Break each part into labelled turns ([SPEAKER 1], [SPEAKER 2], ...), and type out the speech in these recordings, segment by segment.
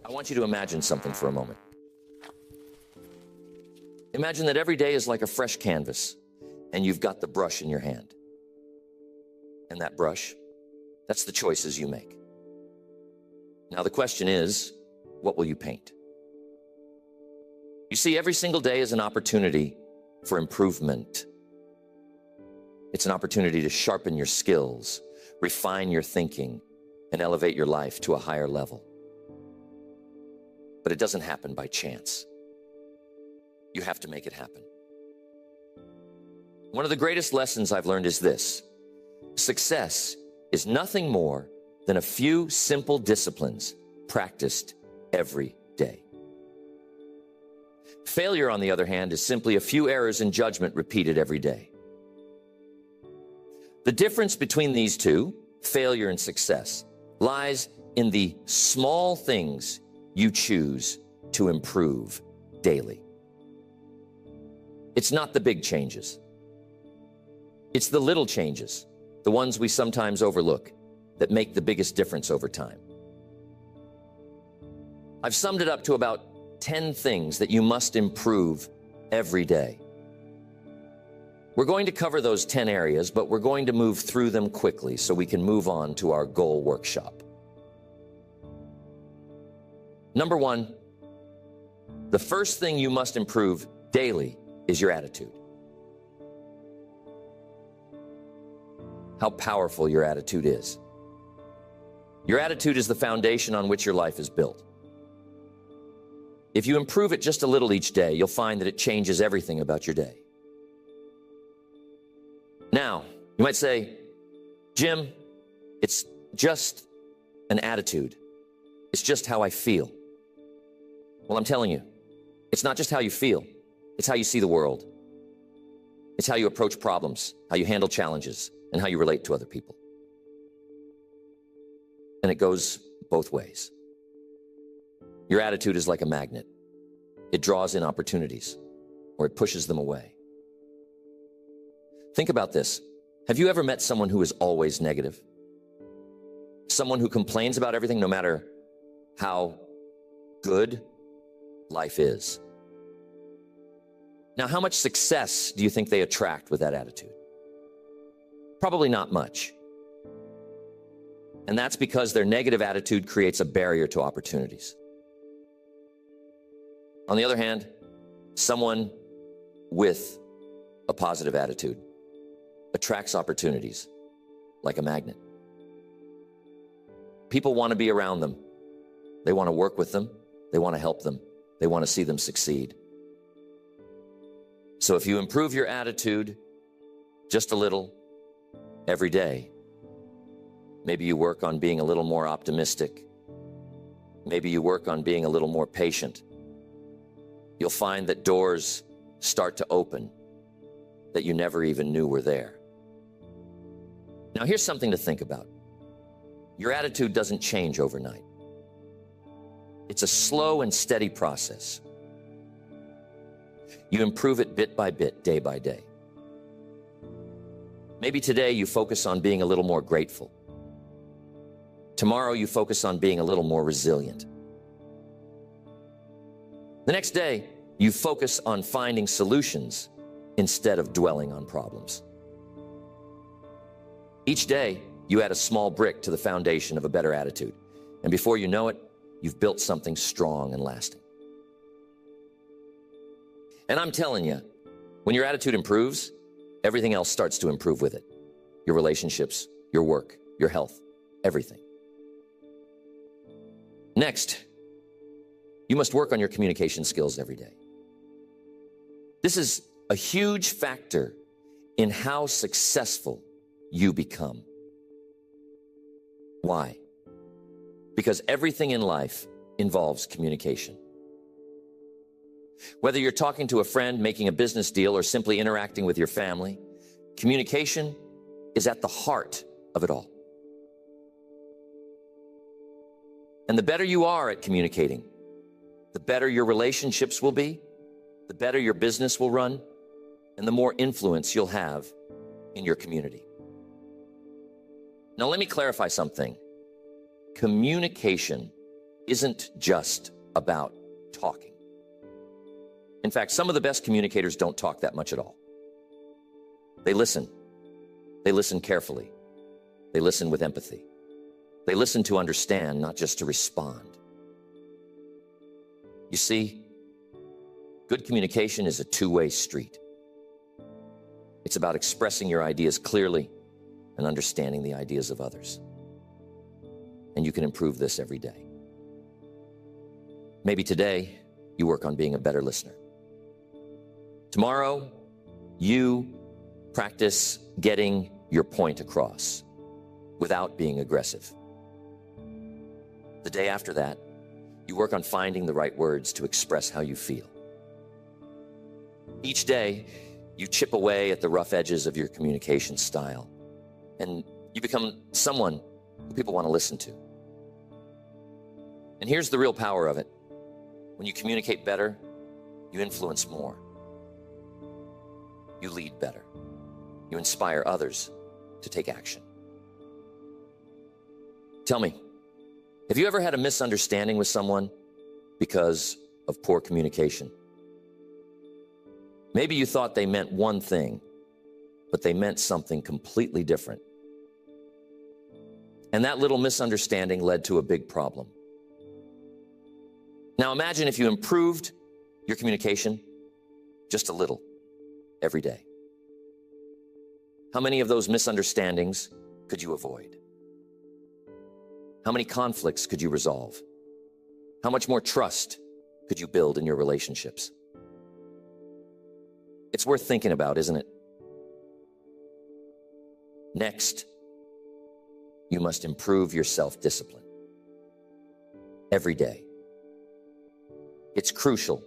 [SPEAKER 1] I want you to imagine something for a moment. Imagine that every day is like a fresh canvas, and you've got the brush in your hand. And that brush, that's the choices you make. Now the question is, what will you paint? You see, every single day is an opportunity for improvement. It's an opportunity to sharpen your skills, refine your thinking, and elevate your life to a higher level. But it doesn't happen by chance. You have to make it happen. One of the greatest lessons I've learned is this: success is nothing more than a few simple disciplines practiced every day. Failure, on the other hand, is simply a few errors in judgment repeated every day. The difference between these two, failure and success, lies in the small things you choose to improve daily. It's not the big changes. It's the little changes, the ones we sometimes overlook, that make the biggest difference over time. I've summed it up to about 10 things that you must improve every day. We're going to cover those 10 areas, but we're going to move through them quickly so we can move on to our goal workshop. Number one, the first thing you must improve daily is your attitude. How powerful your attitude is. Your attitude is the foundation on which your life is built. If you improve it just a little each day, you'll find that it changes everything about your day. Now, you might say, Jim, it's just an attitude. It's just how I feel. Well, I'm telling you, it's not just how you feel. It's how you see the world. It's how you approach problems, how you handle challenges, and how you relate to other people. And it goes both ways. Your attitude is like a magnet. It draws in opportunities, or it pushes them away. Think about this. Have you ever met someone who is always negative? Someone who complains about everything no matter how good life is? Now, how much success do you think they attract with that attitude? Probably not much. And that's because their negative attitude creates a barrier to opportunities. On the other hand, someone with a positive attitude attracts opportunities like a magnet. People want to be around them. They want to work with them. They want to help them. They want to see them succeed. So if you improve your attitude just a little every day, maybe you work on being a little more optimistic. Maybe you work on being a little more patient. You'll find that doors start to open that you never even knew were there. Now, here's something to think about. Your attitude doesn't change overnight. It's a slow and steady process. You improve it bit by bit, day by day. Maybe today you focus on being a little more grateful. Tomorrow you focus on being a little more resilient. The next day, you focus on finding solutions instead of dwelling on problems. Each day, you add a small brick to the foundation of a better attitude. And before you know it, you've built something strong and lasting. And I'm telling you, when your attitude improves, everything else starts to improve with it. Your relationships, your work, your health, everything. Next, you must work on your communication skills every day. This is a huge factor in how successful you become. Why? Because everything in life involves communication. Whether you're talking to a friend, making a business deal, or simply interacting with your family, communication is at the heart of it all. And the better you are at communicating, the better your relationships will be, the better your business will run, and the more influence you'll have in your community. Now, let me clarify something. Communication isn't just about talking. In fact, some of the best communicators don't talk that much at all. They listen. They listen carefully. They listen with empathy. They listen to understand, not just to respond. You see, good communication is a two-way street. It's about expressing your ideas clearly and understanding the ideas of others. And you can improve this every day. Maybe today you work on being a better listener. Tomorrow, you practice getting your point across without being aggressive. The day after that, you work on finding the right words to express how you feel. Each day, you chip away at the rough edges of your communication style, and you become someone who people want to listen to. And here's the real power of it. When you communicate better, you influence more. You lead better. You inspire others to take action. Tell me, have you ever had a misunderstanding with someone because of poor communication? Maybe you thought they meant one thing, but they meant something completely different. And that little misunderstanding led to a big problem. Now imagine if you improved your communication just a little every day. How many of those misunderstandings could you avoid? How many conflicts could you resolve? How much more trust could you build in your relationships? It's worth thinking about, isn't it? Next, you must improve your self-discipline every day. It's crucial.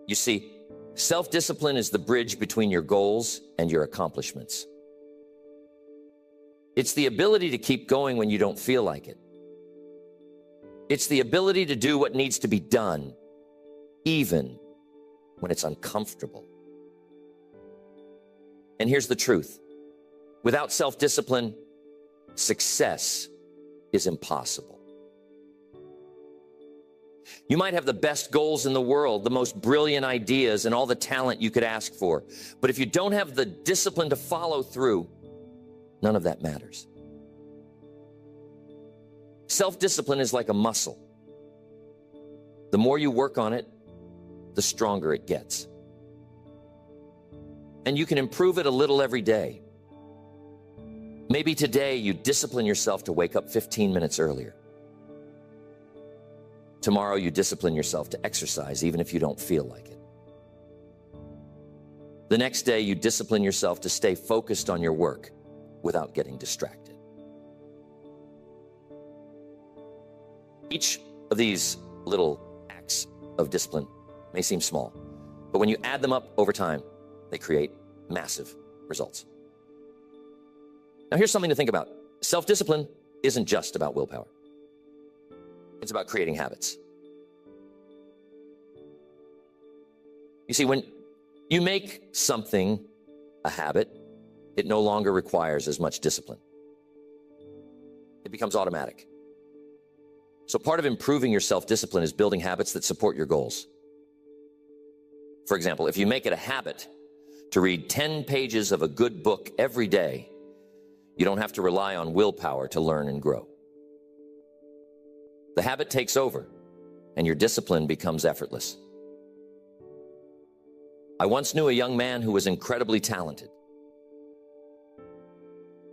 [SPEAKER 1] You see, self-discipline is the bridge between your goals and your accomplishments. It's the ability to keep going when you don't feel like it. It's the ability to do what needs to be done, even when it's uncomfortable. And here's the truth. Without self-discipline, success is impossible. You might have the best goals in the world, the most brilliant ideas, and all the talent you could ask for. But if you don't have the discipline to follow through, none of that matters. Self-discipline is like a muscle. The more you work on it, the stronger it gets. And you can improve it a little every day. Maybe today you discipline yourself to wake up 15 minutes earlier. Tomorrow you discipline yourself to exercise even if you don't feel like it. The next day you discipline yourself to stay focused on your work without getting distracted. Each of these little acts of discipline may seem small, but when you add them up over time, they create massive results. Now here's something to think about. Self-discipline isn't just about willpower. It's about creating habits. You see, when you make something a habit, it no longer requires as much discipline. It becomes automatic. So part of improving your self-discipline is building habits that support your goals. For example, if you make it a habit to read 10 pages of a good book every day, you don't have to rely on willpower to learn and grow. The habit takes over, and your discipline becomes effortless. I once knew a young man who was incredibly talented.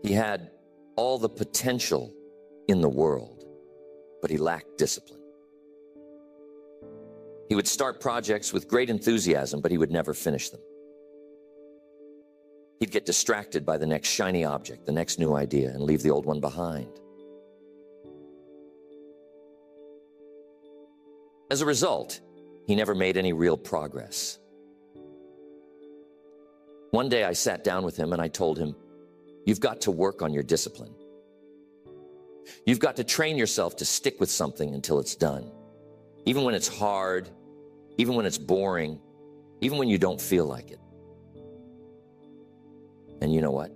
[SPEAKER 1] He had all the potential in the world, but he lacked discipline. He would start projects with great enthusiasm, but he would never finish them. He'd get distracted by the next shiny object, the next new idea, and leave the old one behind. As a result, he never made any real progress. One day I sat down with him and I told him, "You've got to work on your discipline. You've got to train yourself to stick with something until it's done. Even when it's hard, even when it's boring, even when you don't feel like it." And you know what?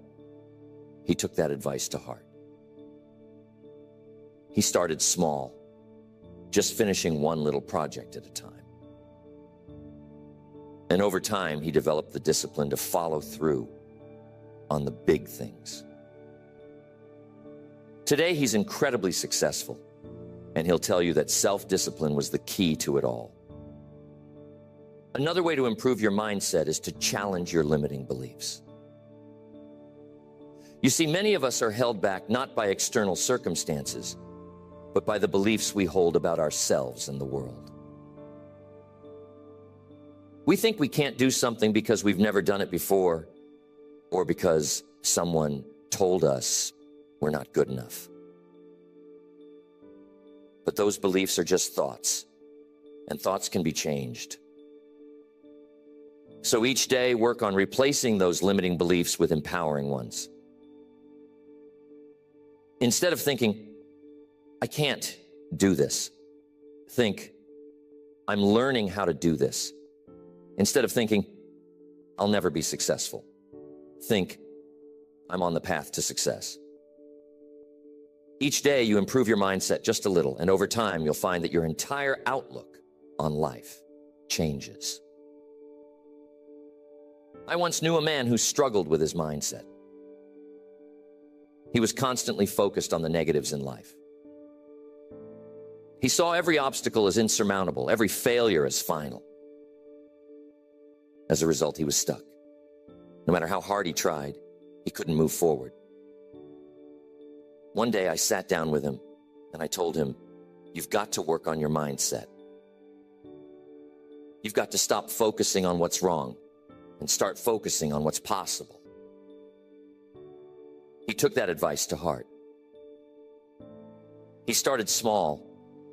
[SPEAKER 1] He took that advice to heart. He started small, just finishing one little project at a time. And over time, he developed the discipline to follow through on the big things. Today, he's incredibly successful, and he'll tell you that self-discipline was the key to it all. Another way to improve your mindset is to challenge your limiting beliefs. You see, many of us are held back not by external circumstances, but by the beliefs we hold about ourselves and the world. We think we can't do something because we've never done it before, or because someone told us we're not good enough. But those beliefs are just thoughts, and thoughts can be changed. So each day, work on replacing those limiting beliefs with empowering ones. Instead of thinking, I can't do this, think, I'm learning how to do this. Instead of thinking, I'll never be successful, think, I'm on the path to success. Each day you improve your mindset just a little, and over time you'll find that your entire outlook on life changes. I once knew a man who struggled with his mindset. He was constantly focused on the negatives in life. He saw every obstacle as insurmountable, every failure as final. As a result, he was stuck. No matter how hard he tried, he couldn't move forward. One day I sat down with him and I told him, you've got to work on your mindset. You've got to stop focusing on what's wrong and start focusing on what's possible. He took that advice to heart. He started small,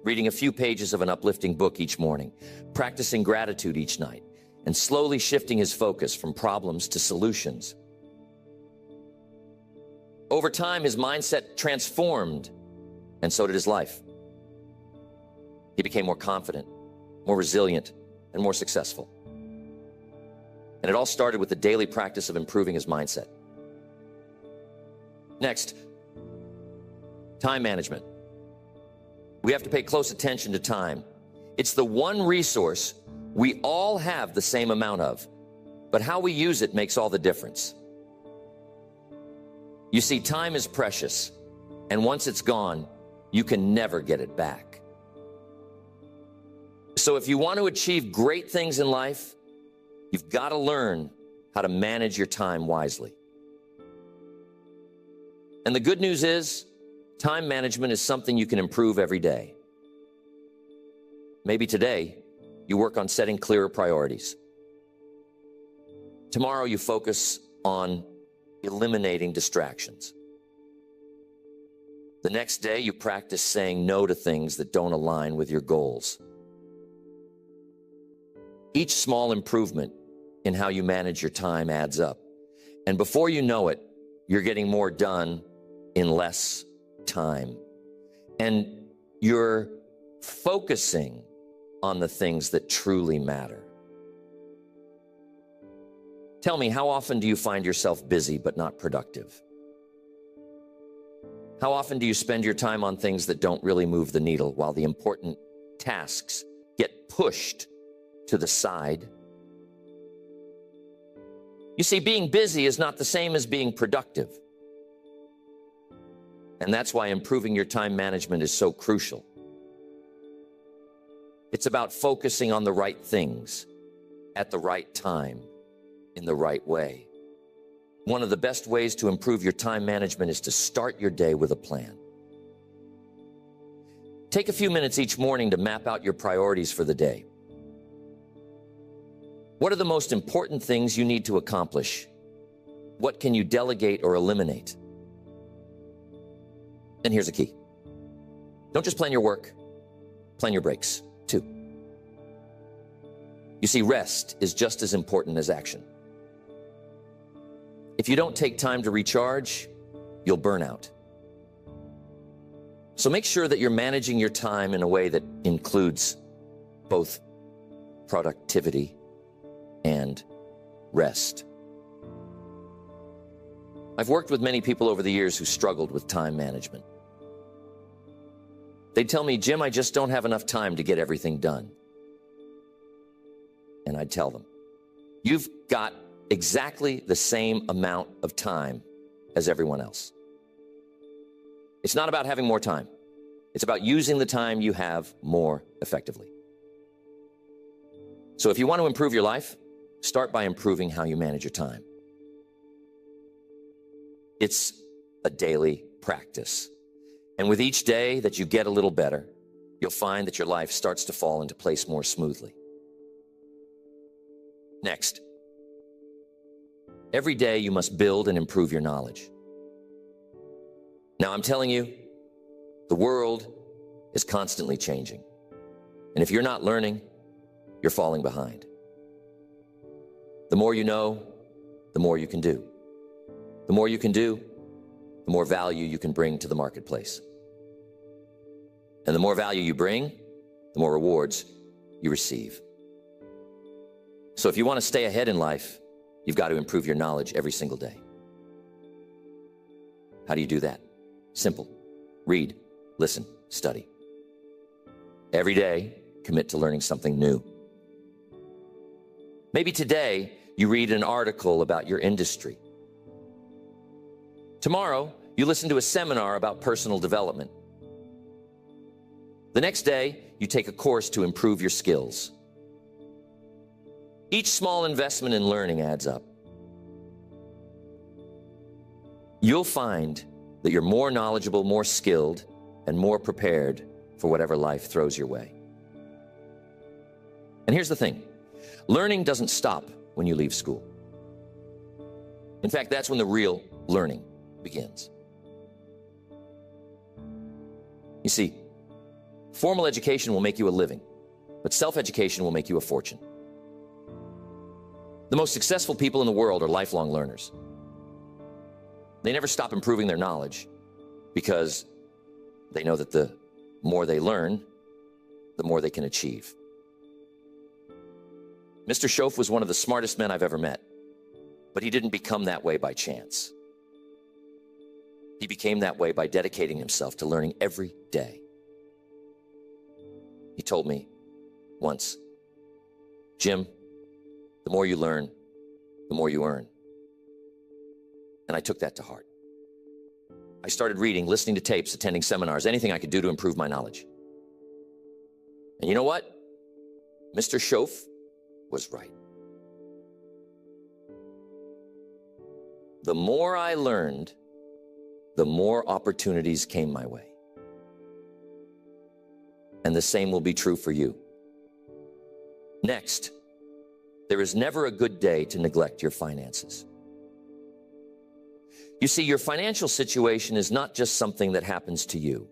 [SPEAKER 1] reading a few pages of an uplifting book each morning, practicing gratitude each night, and slowly shifting his focus from problems to solutions. Over time, his mindset transformed, and so did his life. He became more confident, more resilient, and more successful. And it all started with the daily practice of improving his mindset. Next, time management. We have to pay close attention to time. It's the one resource we all have the same amount of, but how we use it makes all the difference. You see, time is precious, and once it's gone, you can never get it back. So if you want to achieve great things in life, you've got to learn how to manage your time wisely. And the good news is, time management is something you can improve every day. Maybe today, you work on setting clearer priorities. Tomorrow, you focus on eliminating distractions. The next day, you practice saying no to things that don't align with your goals. Each small improvement in how you manage your time adds up. And before you know it, you're getting more done in less time. And you're focusing on the things that truly matter. Tell me, how often do you find yourself busy but not productive? How often do you spend your time on things that don't really move the needle while the important tasks get pushed to the side? You see, being busy is not the same as being productive. And that's why improving your time management is so crucial. It's about focusing on the right things at the right time in the right way. One of the best ways to improve your time management is to start your day with a plan. Take a few minutes each morning to map out your priorities for the day. What are the most important things you need to accomplish? What can you delegate or eliminate? And here's the key. Don't just plan your work, plan your breaks too. You see, rest is just as important as action. If you don't take time to recharge, you'll burn out. So make sure that you're managing your time in a way that includes both productivity and rest. I've worked with many people over the years who struggled with time management. They'd tell me, Jim, I just don't have enough time to get everything done. And I'd tell them, you've got exactly the same amount of time as everyone else. It's not about having more time. It's about using the time you have more effectively. So if you want to improve your life, start by improving how you manage your time. It's a daily practice. And with each day that you get a little better, you'll find that your life starts to fall into place more smoothly. Next, every day you must build and improve your knowledge. Now, I'm telling you, the world is constantly changing. And if you're not learning, you're falling behind. The more you know, the more you can do. The more you can do, the more value you can bring to the marketplace. And the more value you bring, the more rewards you receive. So if you want to stay ahead in life, you've got to improve your knowledge every single day. How do you do that? Simple. Read, listen, study. Every day, commit to learning something new. Maybe today, you read an article about your industry. Tomorrow, you listen to a seminar about personal development. The next day, you take a course to improve your skills. Each small investment in learning adds up. You'll find that you're more knowledgeable, more skilled, and more prepared for whatever life throws your way. And here's the thing. Learning doesn't stop when you leave school. In fact, that's when the real learning begins. You see, formal education will make you a living, but self-education will make you a fortune. The most successful people in the world are lifelong learners. They never stop improving their knowledge because they know that the more they learn, the more they can achieve. Mr. Schoaf was one of the smartest men I've ever met, but he didn't become that way by chance. He became that way by dedicating himself to learning every day. He told me once, Jim, the more you learn, the more you earn. And I took that to heart. I started reading, listening to tapes, attending seminars, anything I could do to improve my knowledge. And you know what? Mr. Schoaf was right. The more I learned, the more opportunities came my way. And the same will be true for you. Next, there is never a good day to neglect your finances. You see, your financial situation is not just something that happens to you.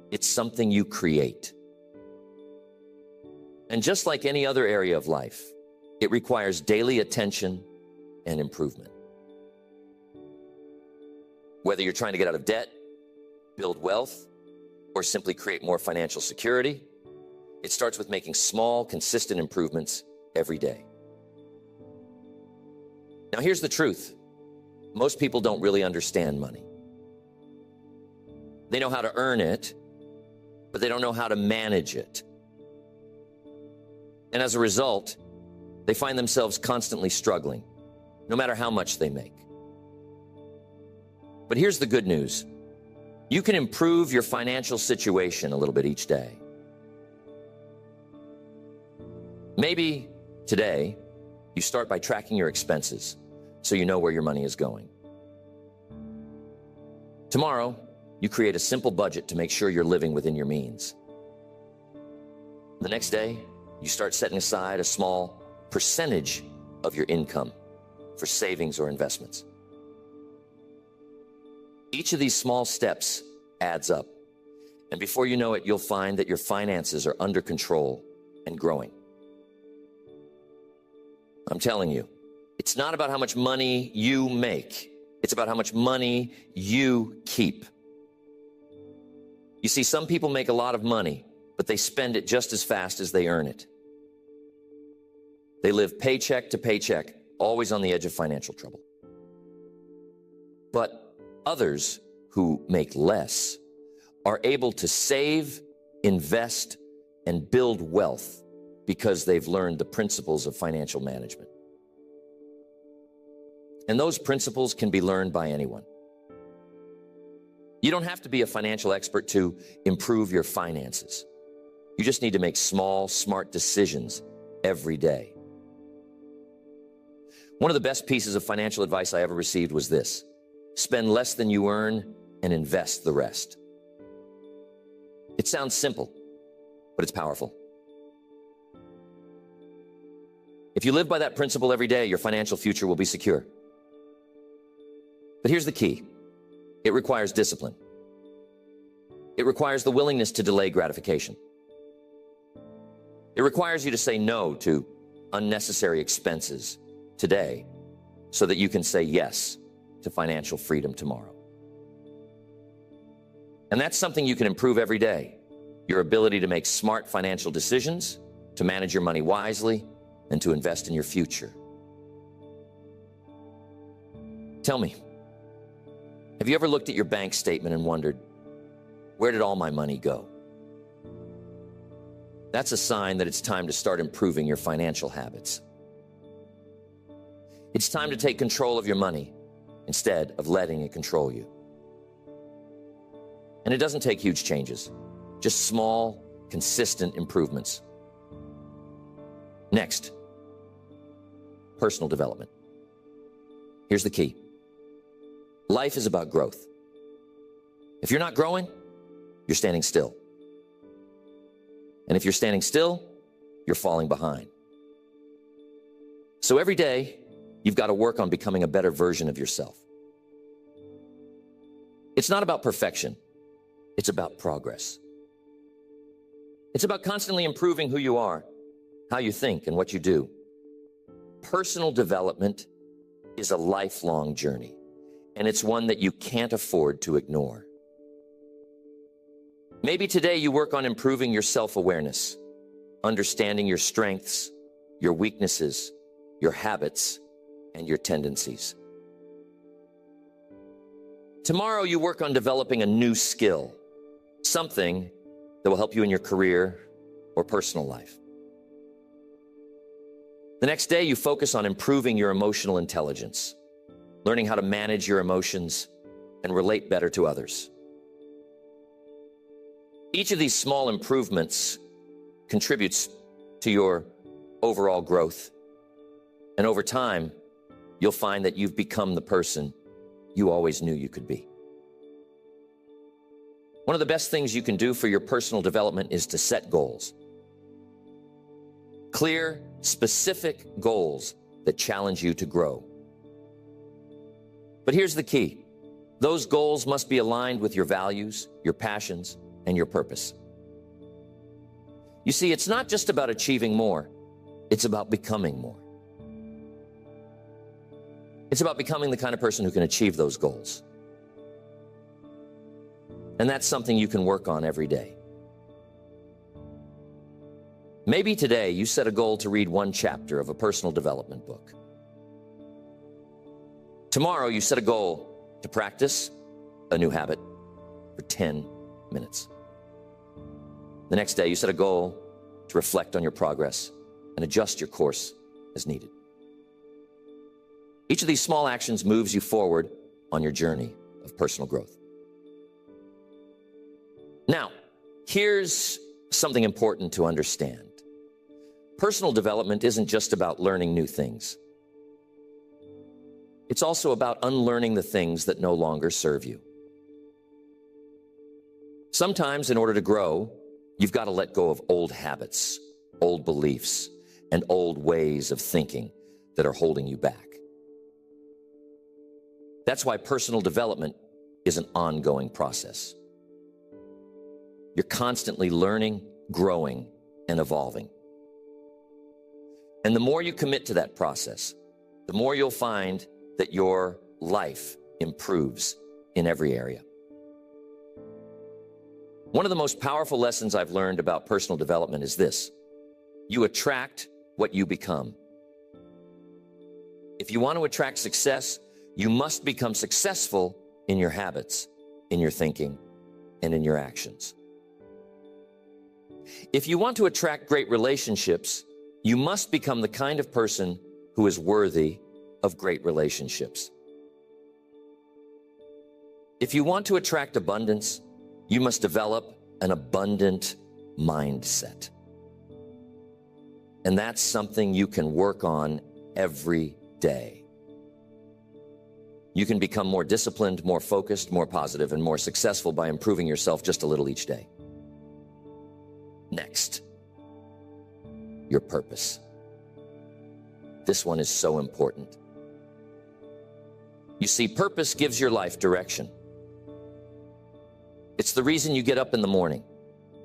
[SPEAKER 1] It's something you create. And just like any other area of life, it requires daily attention and improvement. Whether you're trying to get out of debt, build wealth, or simply create more financial security, it starts with making small, consistent improvements every day. Now, here's the truth. Most people don't really understand money. They know how to earn it, but they don't know how to manage it. And as a result, they find themselves constantly struggling, no matter how much they make. But here's the good news. You can improve your financial situation a little bit each day. Maybe today, you start by tracking your expenses so you know where your money is going. Tomorrow, you create a simple budget to make sure you're living within your means. The next day, you start setting aside a small percentage of your income for savings or investments. Each of these small steps adds up, and before you know it, you'll find that your finances are under control and growing. I'm telling you, it's not about how much money you make. It's about how much money you keep. You see, some people make a lot of money, but they spend it just as fast as they earn it. They live paycheck to paycheck, always on the edge of financial trouble. But others who make less are able to save, invest, and build wealth because they've learned the principles of financial management. And those principles can be learned by anyone. You don't have to be a financial expert to improve your finances. You just need to make small, smart decisions every day. One of the best pieces of financial advice I ever received was this: spend less than you earn and invest the rest. It sounds simple, but it's powerful. If you live by that principle every day, your financial future will be secure. But here's the key. It requires discipline. It requires the willingness to delay gratification. It requires you to say no to unnecessary expenses today so that you can say yes to financial freedom tomorrow. And that's something you can improve every day. Your ability to make smart financial decisions, to manage your money wisely, and to invest in your future. Tell me, have you ever looked at your bank statement and wondered, where did all my money go? That's a sign that it's time to start improving your financial habits. It's time to take control of your money instead of letting it control you. And it doesn't take huge changes, just small, consistent improvements. Next, personal development. Here's the key. Life is about growth. If you're not growing, you're standing still. And if you're standing still, you're falling behind. So every day, you've got to work on becoming a better version of yourself. It's not about perfection. It's about progress. It's about constantly improving who you are, how you think, and what you do. Personal development is a lifelong journey, and it's one that you can't afford to ignore. Maybe today you work on improving your self-awareness, understanding your strengths, your weaknesses, your habits, and your tendencies. Tomorrow you work on developing a new skill, something that will help you in your career or personal life. The next day you focus on improving your emotional intelligence, learning how to manage your emotions and relate better to others. Each of these small improvements contributes to your overall growth. And over time, you'll find that you've become the person you always knew you could be. One of the best things you can do for your personal development is to set goals. Clear, specific goals that challenge you to grow. But here's the key. Those goals must be aligned with your values, your passions, and your purpose. You see, it's not just about achieving more, it's about becoming more. It's about becoming the kind of person who can achieve those goals. And that's something you can work on every day. Maybe today you set a goal to read one chapter of a personal development book. Tomorrow you set a goal to practice a new habit for 10 minutes. The next day you set a goal to reflect on your progress and adjust your course as needed. Each of these small actions moves you forward on your journey of personal growth. Now, here's something important to understand. Personal development isn't just about learning new things. It's also about unlearning the things that no longer serve you. Sometimes, in order to grow, you've got to let go of old habits, old beliefs, and old ways of thinking that are holding you back. That's why personal development is an ongoing process. You're constantly learning, growing, and evolving. And the more you commit to that process, the more you'll find that your life improves in every area. One of the most powerful lessons I've learned about personal development is this: you attract what you become. If you want to attract success, you must become successful in your habits, in your thinking, and in your actions. If you want to attract great relationships, you must become the kind of person who is worthy of great relationships. If you want to attract abundance, you must develop an abundant mindset. And that's something you can work on every day. You can become more disciplined, more focused, more positive, and more successful by improving yourself just a little each day. Next, your purpose. This one is so important. You see, purpose gives your life direction. It's the reason you get up in the morning,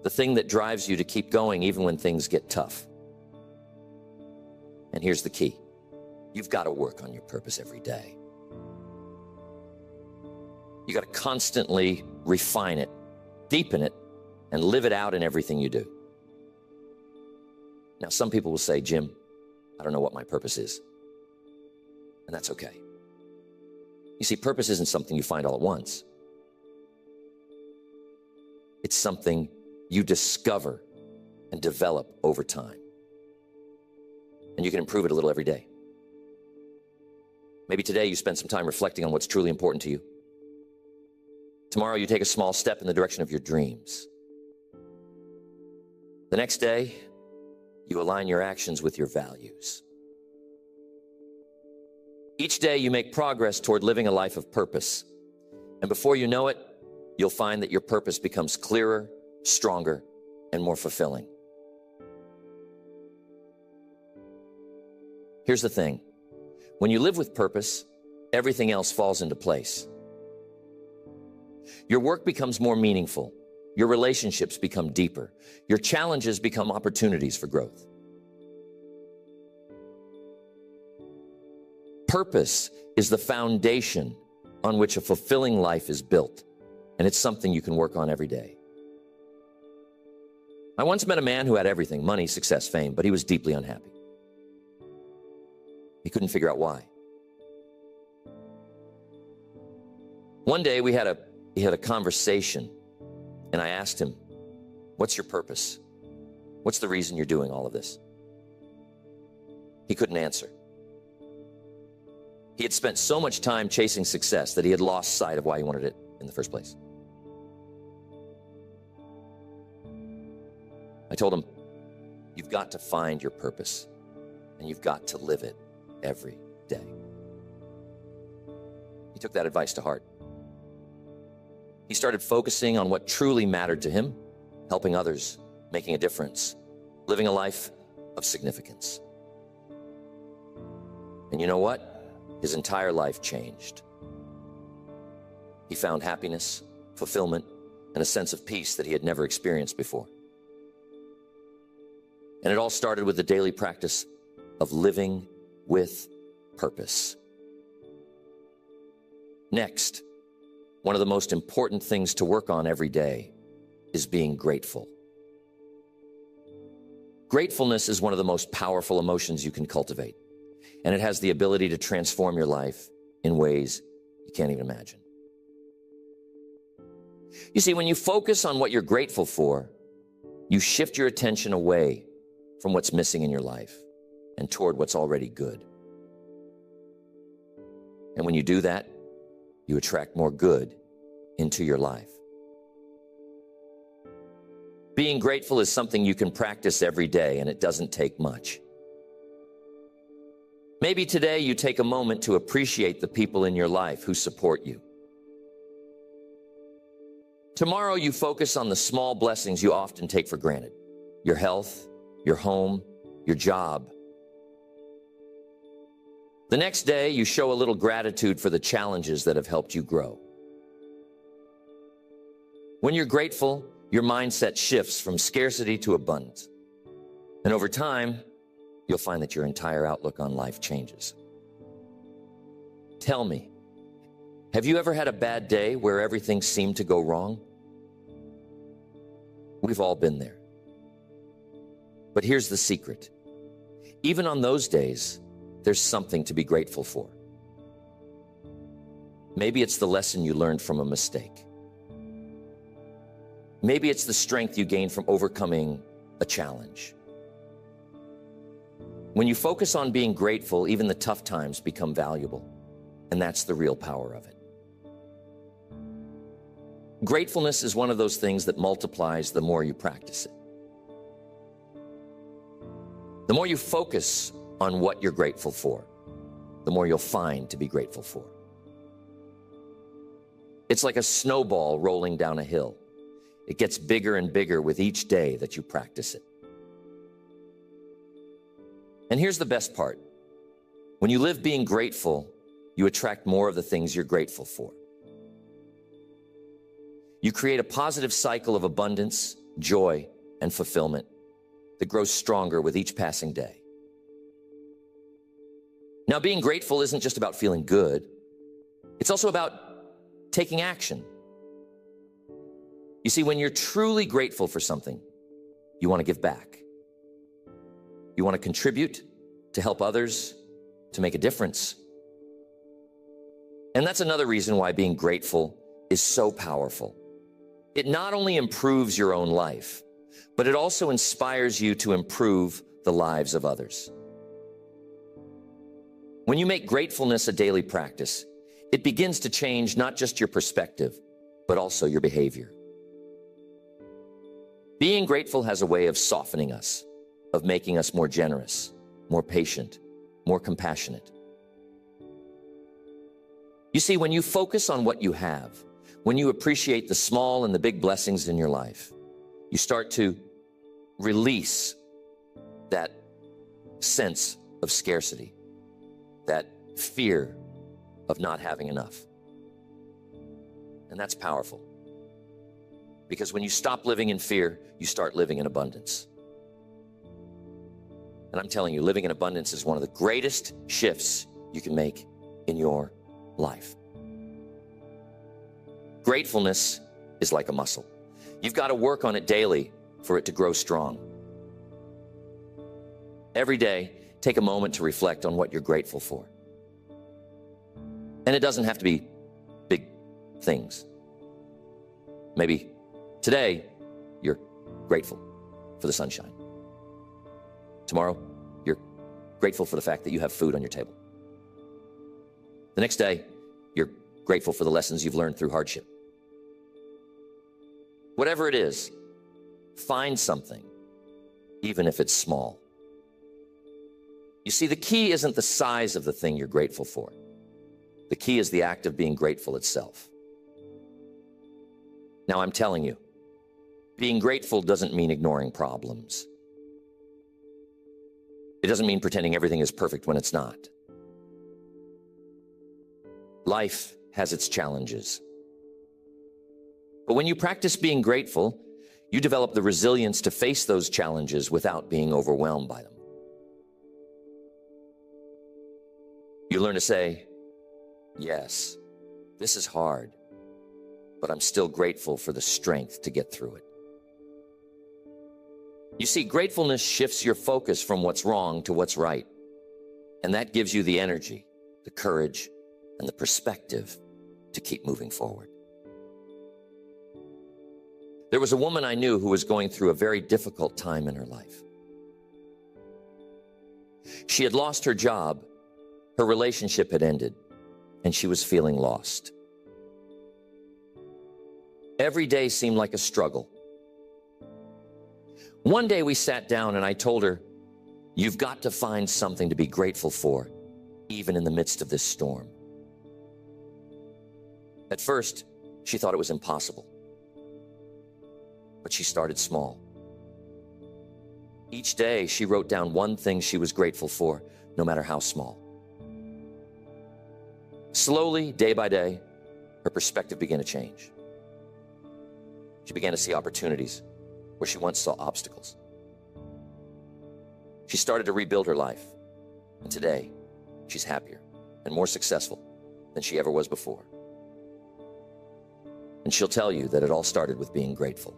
[SPEAKER 1] the thing that drives you to keep going even when things get tough. And here's the key. You've got to work on your purpose every day. You got to constantly refine it, deepen it, and live it out in everything you do. Now, some people will say, Jim, I don't know what my purpose is. And that's okay. You see, purpose isn't something you find all at once. It's something you discover and develop over time. And you can improve it a little every day. Maybe today you spend some time reflecting on what's truly important to you. Tomorrow you take a small step in the direction of your dreams. The next day, you align your actions with your values. Each day you make progress toward living a life of purpose. And before you know it, you'll find that your purpose becomes clearer, stronger, and more fulfilling. Here's the thing. When you live with purpose, everything else falls into place. Your work becomes more meaningful. Your relationships become deeper. Your challenges become opportunities for growth. Purpose is the foundation on which a fulfilling life is built, and it's something you can work on every day. I once met a man who had everything, money, success, fame, but he was deeply unhappy. He couldn't figure out why. One day we had a conversation, and I asked him, what's your purpose? What's the reason you're doing all of this? He couldn't answer. He had spent so much time chasing success that he had lost sight of why he wanted it in the first place. I told him, you've got to find your purpose, and you've got to live it every day. He took that advice to heart. He started focusing on what truly mattered to him, helping others, making a difference, living a life of significance. And you know what? His entire life changed. He found happiness, fulfillment, and a sense of peace that he had never experienced before. And it all started with the daily practice of living with purpose. Next, one of the most important things to work on every day is being grateful. Gratefulness is one of the most powerful emotions you can cultivate, and it has the ability to transform your life in ways you can't even imagine. You see, when you focus on what you're grateful for, you shift your attention away from what's missing in your life and toward what's already good. And when you do that, you attract more good into your life. Being grateful is something you can practice every day, and it doesn't take much. Maybe today you take a moment to appreciate the people in your life who support you. Tomorrow you focus on the small blessings you often take for granted. Your health, your home, your job. The next day you show a little gratitude for the challenges that have helped you grow. When you're grateful, your mindset shifts from scarcity to abundance. And over time, you'll find that your entire outlook on life changes. Tell me, have you ever had a bad day where everything seemed to go wrong? We've all been there. But here's the secret. Even on those days, there's something to be grateful for. Maybe it's the lesson you learned from a mistake. Maybe it's the strength you gain from overcoming a challenge. When you focus on being grateful, even the tough times become valuable, and that's the real power of it. Gratefulness is one of those things that multiplies the more you practice it. The more you focus on what you're grateful for, the more you'll find to be grateful for. It's like a snowball rolling down a hill. It gets bigger and bigger with each day that you practice it. And here's the best part. When you live being grateful, you attract more of the things you're grateful for. You create a positive cycle of abundance, joy, and fulfillment that grows stronger with each passing day. Now, being grateful isn't just about feeling good. It's also about taking action. You see, when you're truly grateful for something, you want to give back. You want to contribute, to help others, to make a difference. And that's another reason why being grateful is so powerful. It not only improves your own life, but it also inspires you to improve the lives of others. When you make gratefulness a daily practice, it begins to change not just your perspective, but also your behavior. Being grateful has a way of softening us, of making us more generous, more patient, more compassionate. You see, when you focus on what you have, when you appreciate the small and the big blessings in your life, you start to release that sense of scarcity, that fear of not having enough. And that's powerful. Because when you stop living in fear, you start living in abundance. And I'm telling you, living in abundance is one of the greatest shifts you can make in your life. Gratefulness is like a muscle. You've got to work on it daily for it to grow strong. Every day, take a moment to reflect on what you're grateful for. And it doesn't have to be big things. Maybe today, you're grateful for the sunshine. Tomorrow, you're grateful for the fact that you have food on your table. The next day, you're grateful for the lessons you've learned through hardship. Whatever it is, find something, even if it's small. You see, the key isn't the size of the thing you're grateful for. The key is the act of being grateful itself. Now, I'm telling you, being grateful doesn't mean ignoring problems. It doesn't mean pretending everything is perfect when it's not. Life has its challenges. But when you practice being grateful, you develop the resilience to face those challenges without being overwhelmed by them. You learn to say, yes, this is hard, but I'm still grateful for the strength to get through it. You see, gratefulness shifts your focus from what's wrong to what's right. And that gives you the energy, the courage, and the perspective to keep moving forward. There was a woman I knew who was going through a very difficult time in her life. She had lost her job, her relationship had ended, and she was feeling lost. Every day seemed like a struggle. One day we sat down and I told her, you've got to find something to be grateful for, even in the midst of this storm. At first, she thought it was impossible. But she started small. Each day, she wrote down one thing she was grateful for, no matter how small. Slowly, day by day, her perspective began to change. She began to see opportunities where she once saw obstacles. She started to rebuild her life, and today, she's happier and more successful than she ever was before. And she'll tell you that it all started with being grateful.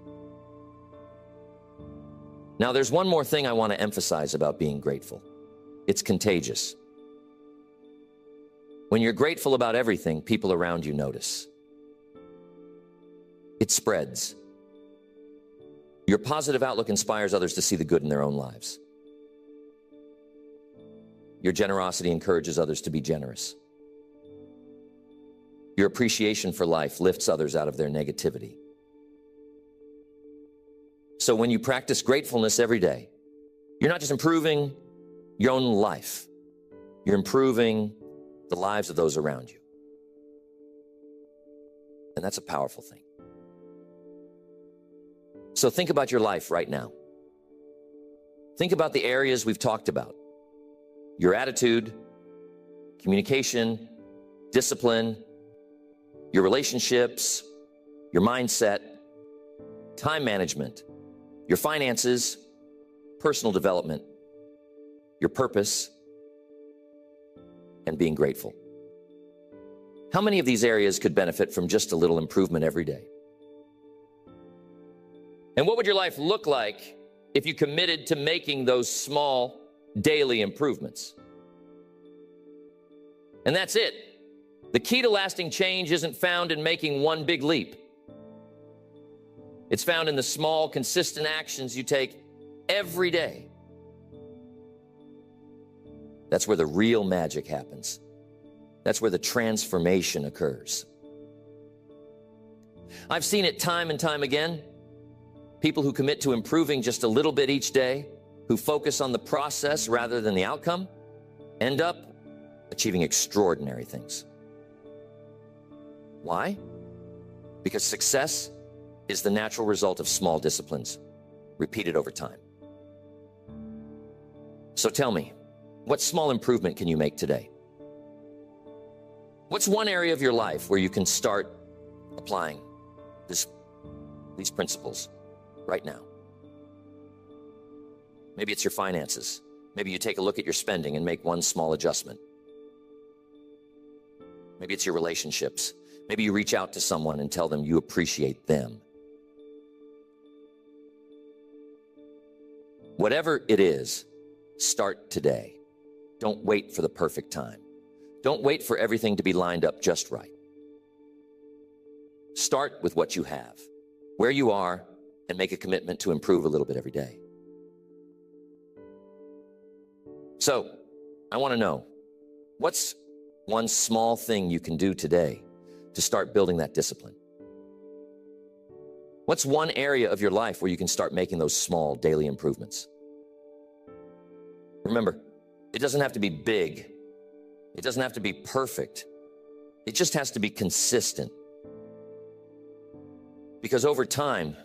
[SPEAKER 1] Now, there's one more thing I want to emphasize about being grateful. It's contagious. When you're grateful about everything, people around you notice. It spreads. Your positive outlook inspires others to see the good in their own lives. Your generosity encourages others to be generous. Your appreciation for life lifts others out of their negativity. So when you practice gratefulness every day, you're not just improving your own life, you're improving the lives of those around you. And that's a powerful thing. So think about your life right now. Think about the areas we've talked about. Your attitude, communication, discipline, your relationships, your mindset, time management, your finances, personal development, your purpose, and being grateful. How many of these areas could benefit from just a little improvement every day? And what would your life look like if you committed to making those small daily improvements? And that's it. The key to lasting change isn't found in making one big leap. It's found in the small, consistent actions you take every day. That's where the real magic happens. That's where the transformation occurs. I've seen it time and time again. People who commit to improving just a little bit each day, who focus on the process rather than the outcome, end up achieving extraordinary things. Why? Because success is the natural result of small disciplines, repeated over time. So tell me, what small improvement can you make today? What's one area of your life where you can start applying these principles right now? Maybe it's your finances. Maybe you take a look at your spending and make one small adjustment. Maybe it's your relationships. Maybe you reach out to someone and tell them you appreciate them. Whatever it is, start today. Don't wait for the perfect time. Don't wait for everything to be lined up just right. Start with what you have, where you are, and make a commitment to improve a little bit every day. So, I want to know, what's one small thing you can do today to start building that discipline? What's one area of your life where you can start making those small daily improvements? Remember, it doesn't have to be big. It doesn't have to be perfect. It just has to be consistent. Because over time,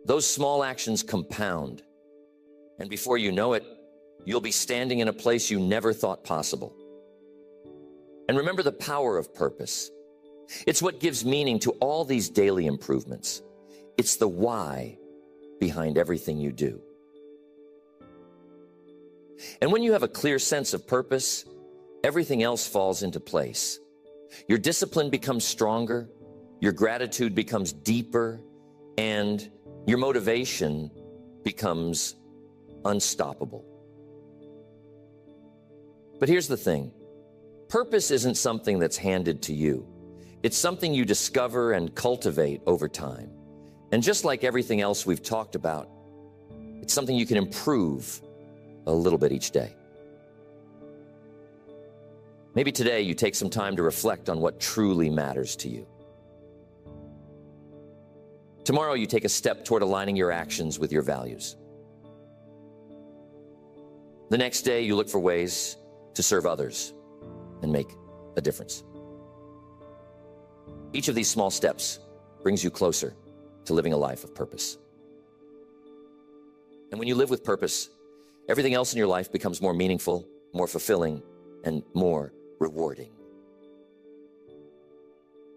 [SPEAKER 1] those small actions compound. And before you know it, you'll be standing in a place you never thought possible. And remember the power of purpose. It's what gives meaning to all these daily improvements. It's the why behind everything you do. And when you have a clear sense of purpose, everything else falls into place. Your discipline becomes stronger, your gratitude becomes deeper, and your motivation becomes unstoppable. But here's the thing. Purpose isn't something that's handed to you. It's something you discover and cultivate over time. And just like everything else we've talked about, it's something you can improve a little bit each day. Maybe today you take some time to reflect on what truly matters to you. Tomorrow you take a step toward aligning your actions with your values. The next day you look for ways to serve others and make a difference. Each of these small steps brings you closer to living a life of purpose. And when you live with purpose, everything else in your life becomes more meaningful, more fulfilling, and more rewarding.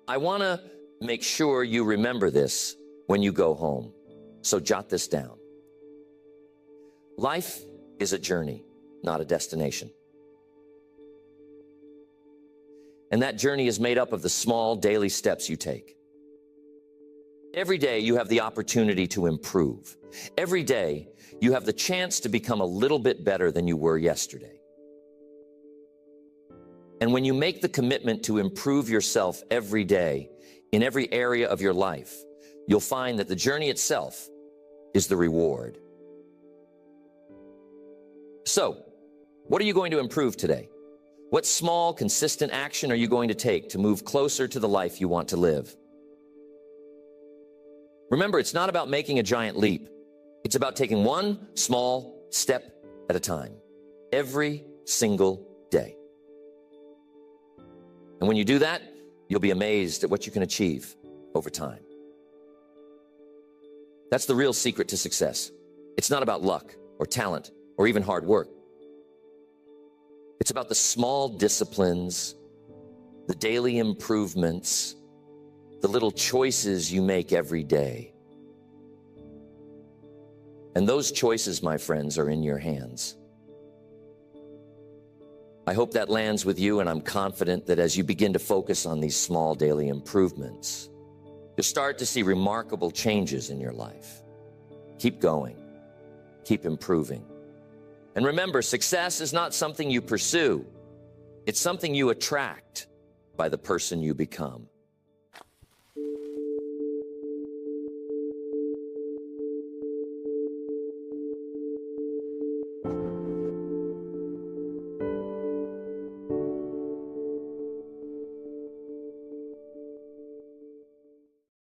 [SPEAKER 1] I want to make sure you remember this when you go home, so jot this down. Life is a journey, not a destination. And that journey is made up of the small daily steps you take. Every day you have the opportunity to improve. Every day you have the chance to become a little bit better than you were yesterday. And when you make the commitment to improve yourself every day in every area of your life, you'll find that the journey itself is the reward. So, what are you going to improve today? What small, consistent action are you going to take to move closer to the life you want to live? Remember, it's not about making a giant leap. It's about taking one small step at a time, every single day. And when you do that, you'll be amazed at what you can achieve over time. That's the real secret to success. It's not about luck or talent or even hard work. It's about the small disciplines, the daily improvements, the little choices you make every day. And those choices, my friends, are in your hands. I hope that lands with you, and I'm confident that as you begin to focus on these small daily improvements, you'll start to see remarkable changes in your life. Keep going. Keep improving. And remember, success is not something you pursue. It's something you attract by the person you become.